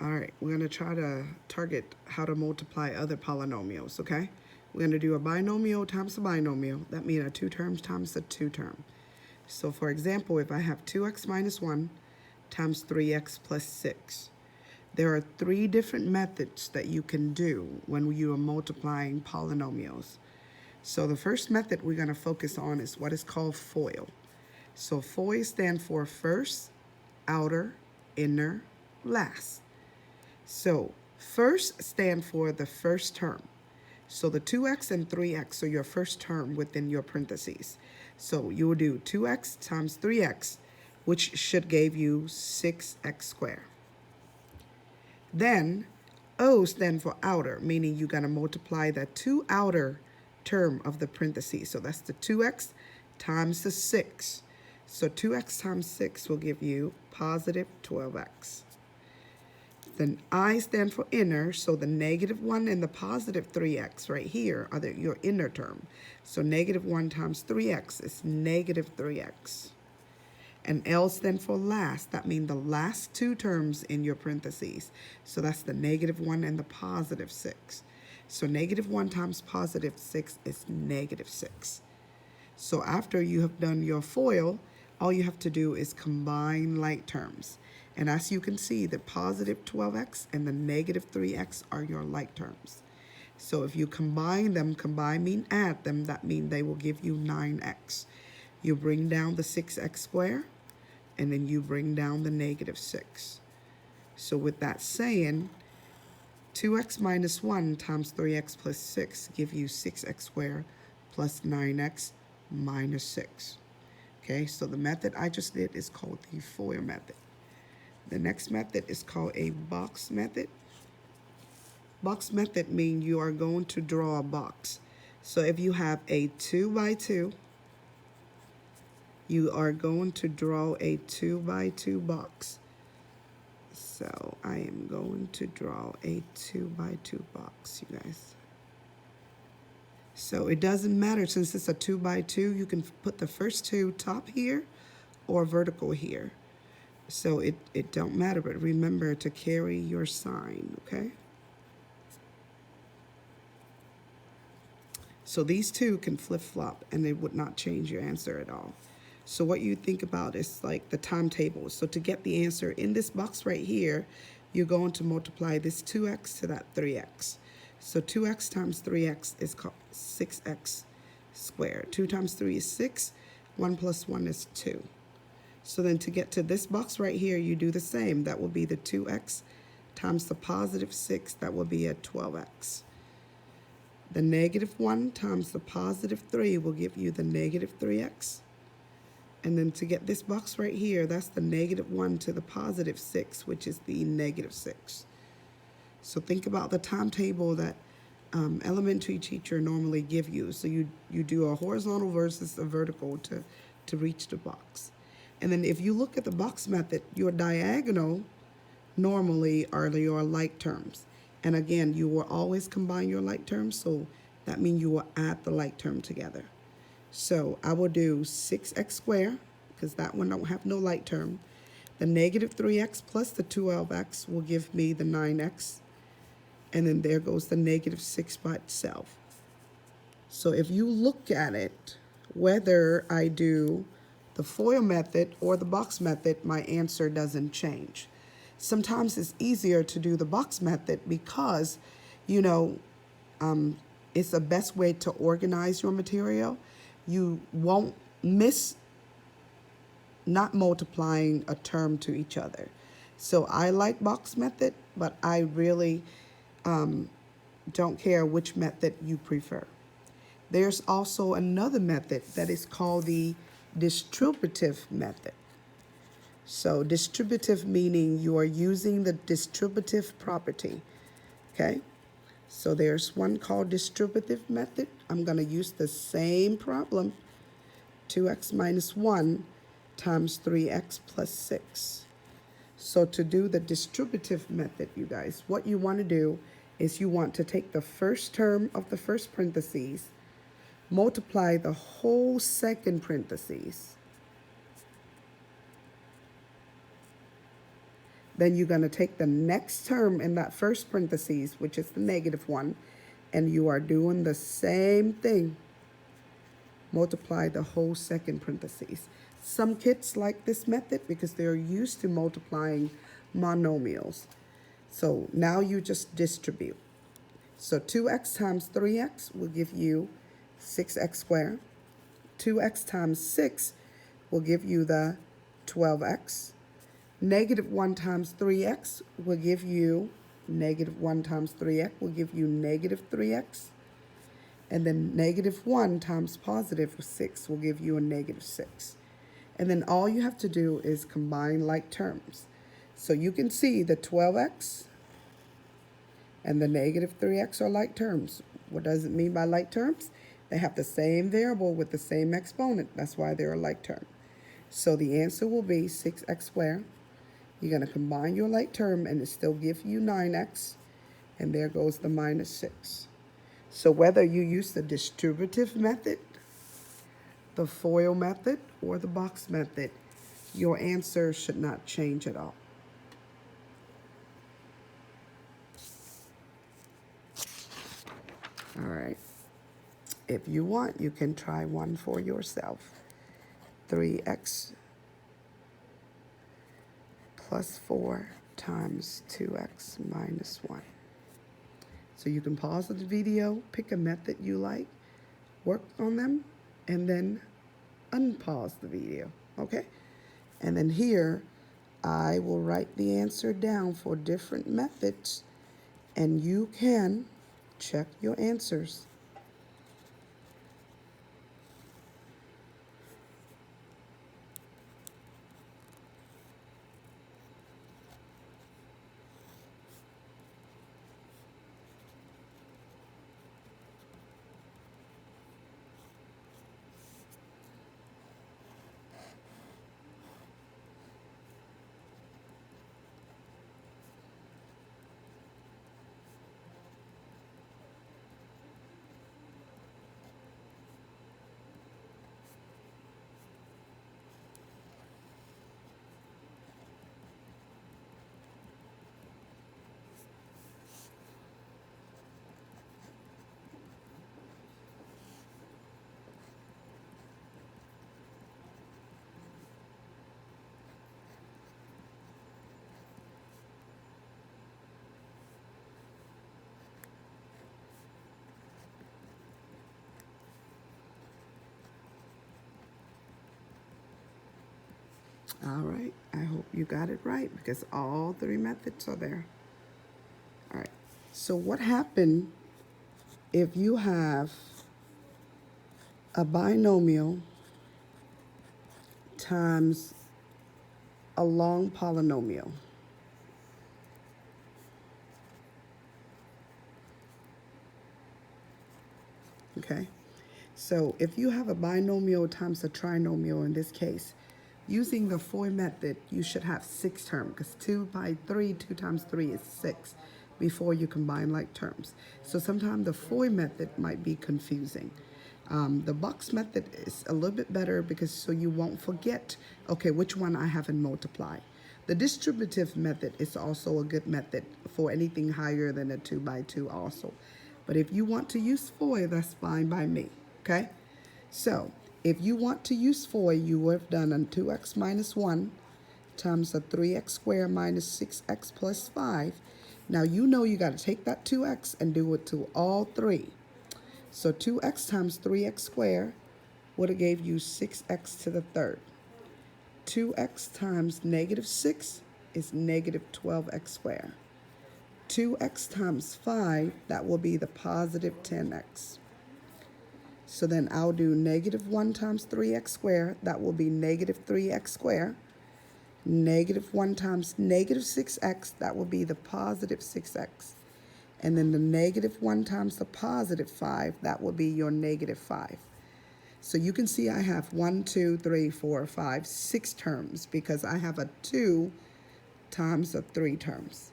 All right, we're going to try to target how to multiply other polynomials, okay? We're going to do a binomial times a binomial. That means a 2 terms times a 2 term. So for example, if I have 2x minus 1 times 3x plus 6, there are 3 different methods that you can do when you are multiplying polynomials. So the first method we're going to focus on is what is called FOIL. So FOIL stands for first, outer, inner, last. So first stand for the first term. So the 2x and 3x are your first term within your parentheses. So you will do 2x times 3x, which should give you 6x squared. Then O stand for outer, meaning you're going to multiply the 2 outer term of the parentheses. So that's the 2x times the 6. So 2x times 6 will give you positive 12x. Then I stand for inner, so the negative 1 and the positive 3x right here are your inner term. So negative 1 times 3x is negative 3x. And L stands for last. That means the last 2 terms in your parentheses. So that's the negative 1 and the positive 6. So negative 1 times positive 6 is negative 6. So after you have done your FOIL, all you have to do is combine like terms. And as you can see, the positive 12x and the negative 3x are your like terms. So if you combine them, combine mean add them, that means they will give you 9x. You bring down the 6x squared, and then you bring down the negative 6. So with that saying, 2x minus 1 times 3x plus 6 give you 6x squared plus 9x minus 6. Okay, so the method I just did is called the FOIL method. The next method is called a box method. Box method means you are going to draw a box. So if you have a 2 by 2, you are going to draw a 2 by 2 box. So I am going to draw a 2 by 2 box, you guys. So it doesn't matter, since it's a 2 by 2, you can put the first 2 top here or vertical here. So it don't matter, but remember to carry your sign, okay? So these 2 can flip-flop and it would not change your answer at all. So what you think about is like the timetable. So to get the answer in this box right here, you're going to multiply this 2x to that 3x. So 2x times 3x is called 6x squared. 2 times 3 is 6. 1 plus 1 is 2. So then to get to this box right here, you do the same. That will be the 2x times the positive 6. That will be a 12x. The negative 1 times the positive 3 will give you the negative 3x. And then to get this box right here, that's the negative 1 to the positive 6, which is the negative 6. So think about the timetable that elementary teacher normally give you. So you do a horizontal versus a vertical to reach the box. And then if you look at the box method, your diagonal normally are your like terms. And again, you will always combine your like terms, so that means you will add the like term together. So I will do 6x squared, because that one don't have no like term. The negative 3x plus the 12x will give me the 9x. And then there goes the negative 6 by itself. So if you look at it, whether I do the FOIL method or the box method, my answer doesn't change. Sometimes it's easier to do the box method because, you know, it's the best way to organize your material. You won't miss not multiplying a term to each other. So I like box method, but I really don't care which method you prefer. There's also another method that is called the distributive method. So distributive meaning you are using the distributive property, okay? So there's one called distributive method. I'm going to use the same problem, 2x minus 1 times 3x plus 6. So to do the distributive method, you guys, what you want to do is you want to take the first term of the first parentheses, multiply the whole second parentheses. Then you're going to take the next term in that first parentheses, which is the negative one, and you are doing the same thing. Multiply the whole second parentheses. Some kids like this method because they're used to multiplying monomials. So now you just distribute. So 2x times 3x will give you 6x squared. 2x times 6 will give you the 12x. Negative 1 times 3x will give you, negative 1 times 3x will give you negative 3x. And then negative 1 times positive 6 will give you a negative 6. And then all you have to do is combine like terms. So you can see the 12x and the negative 3x are like terms. What does it mean by like terms? They have the same variable with the same exponent. That's why they're a like term. So the answer will be 6x squared. You're going to combine your like term and it still gives you 9x. And there goes the minus 6. So whether you use the distributive method, the FOIL method, or the box method, your answer should not change at all. All right. If you want, you can try one for yourself. 3x plus 4 times 2x minus 1. So you can pause the video, pick a method you like, work on them, and then unpause the video, okay? And then here, I will write the answer down for different methods, and you can check your answers. All right, I hope you got it right because all three methods are there. All right, so what happened if you have a binomial times a long polynomial? Okay, so if you have a binomial times a trinomial in this case, using the FOIL method, you should have 6 terms because 2 by 3, 2 times 3 is 6 before you combine like terms. So sometimes the FOIL method might be confusing. The box method is a little bit better because so you won't forget, okay, which one I haven't multiplied. The distributive method is also a good method for anything higher than a 2 by 2 also. But if you want to use FOIL, that's fine by me, okay? So if you want to use FOIL, you would have done a 2x minus 1 times a 3x squared minus 6x plus 5. Now you know you got to take that 2x and do it to all three. So 2x times 3x squared would have gave you 6x to the third. 2x times negative 6 is negative 12x squared. 2x times 5, that will be the positive 10x. So then I'll do negative 1 times 3x squared. That will be negative 3x squared. Negative 1 times negative 6x. That will be the positive 6x. And then the negative 1 times the positive 5. That will be your negative 5. So you can see I have 1, 2, 3, 4, 5, 6 terms because I have a 2 times a 3 terms.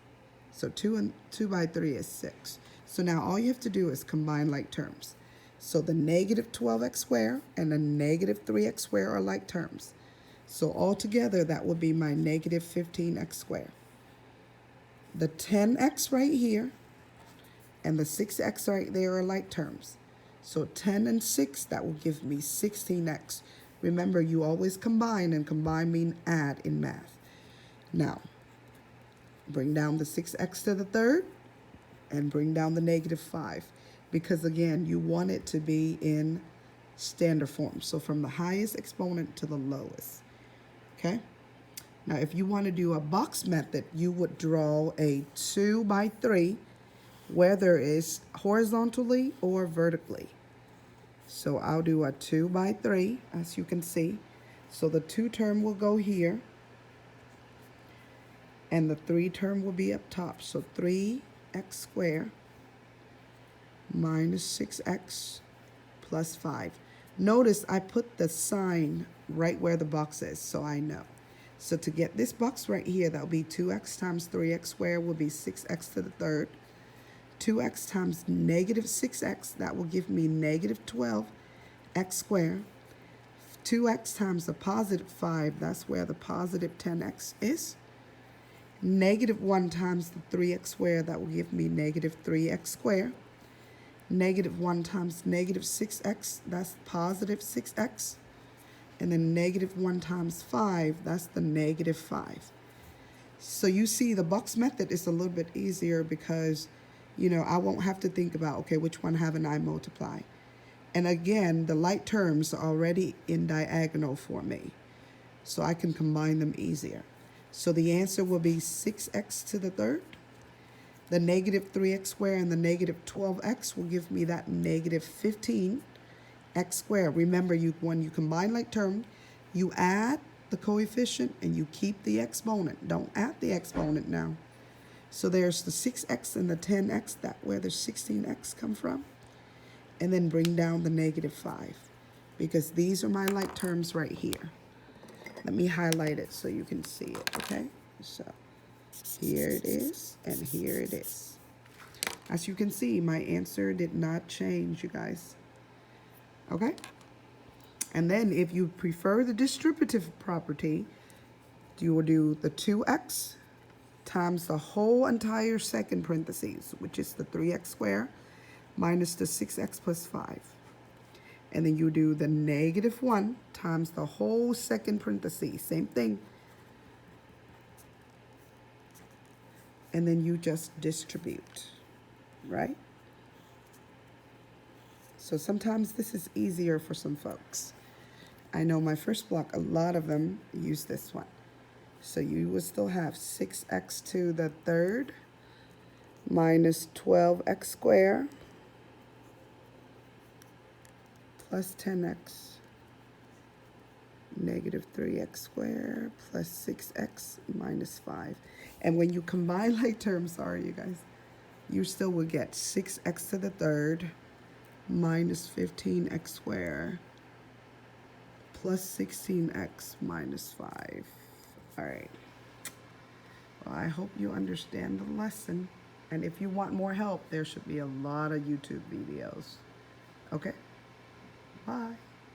So 2 by 3 is 6. So now all you have to do is combine like terms. So the negative 12x squared and the negative 3x squared are like terms. So altogether, that would be my negative 15x squared. The 10x right here and the 6x right there are like terms. So 10 and 6, that will give me 16x. Remember, you always combine, and combine means add in math. Now, bring down the 6x to the third and bring down the negative 5. Because again, you want it to be in standard form. So from the highest exponent to the lowest. Okay? Now, if you want to do a box method, you would draw a 2 by 3, whether it's horizontally or vertically. So I'll do a 2 by 3, as you can see. So the 2 term will go here, and the 3 term will be up top. So 3x squared minus 6x plus 5. Notice I put the sign right where the box is, so I know. So to get this box right here, that will be 2x times 3x squared will be 6x to the third. 2x times negative 6x, that will give me negative 12x squared. 2x times the positive 5, that's where the positive 10x is. Negative 1 times the 3x squared, that will give me negative 3x squared. Negative 1 times negative 6x, that's positive 6x. And then negative 1 times 5, that's the negative 5. So you see the box method is a little bit easier because, you know, I won't have to think about, okay, which one haven't I multiplied? And again, the like terms are already in diagonal for me, so I can combine them easier. So the answer will be 6x to the third. The negative 3x squared and the negative 12x will give me that negative 15x squared. Remember, when you combine like terms, you add the coefficient and you keep the exponent. Don't add the exponent now. So there's the 6x and the 10x, that where the 16x come from. And then bring down the negative 5, because these are my like terms right here. Let me highlight it so you can see it, okay? So here it is, and here it is. As you can see, my answer did not change, you guys. Okay? And then if you prefer the distributive property, you will do the 2x times the whole entire second parentheses, which is the 3x squared, minus the 6x plus 5. And then you do the negative 1 times the whole second parentheses. Same thing. And then you just distribute, right? So sometimes this is easier for some folks. I know my first block, a lot of them use this one. So you will still have 6x to the third minus 12x squared plus 10x negative 3x squared plus 6x minus 5. And when you combine like terms, sorry you guys, you still will get 6x to the third minus 15x squared plus 16x minus 5. All right. Well, I hope you understand the lesson. And if you want more help, there should be a lot of YouTube videos. Okay? Bye.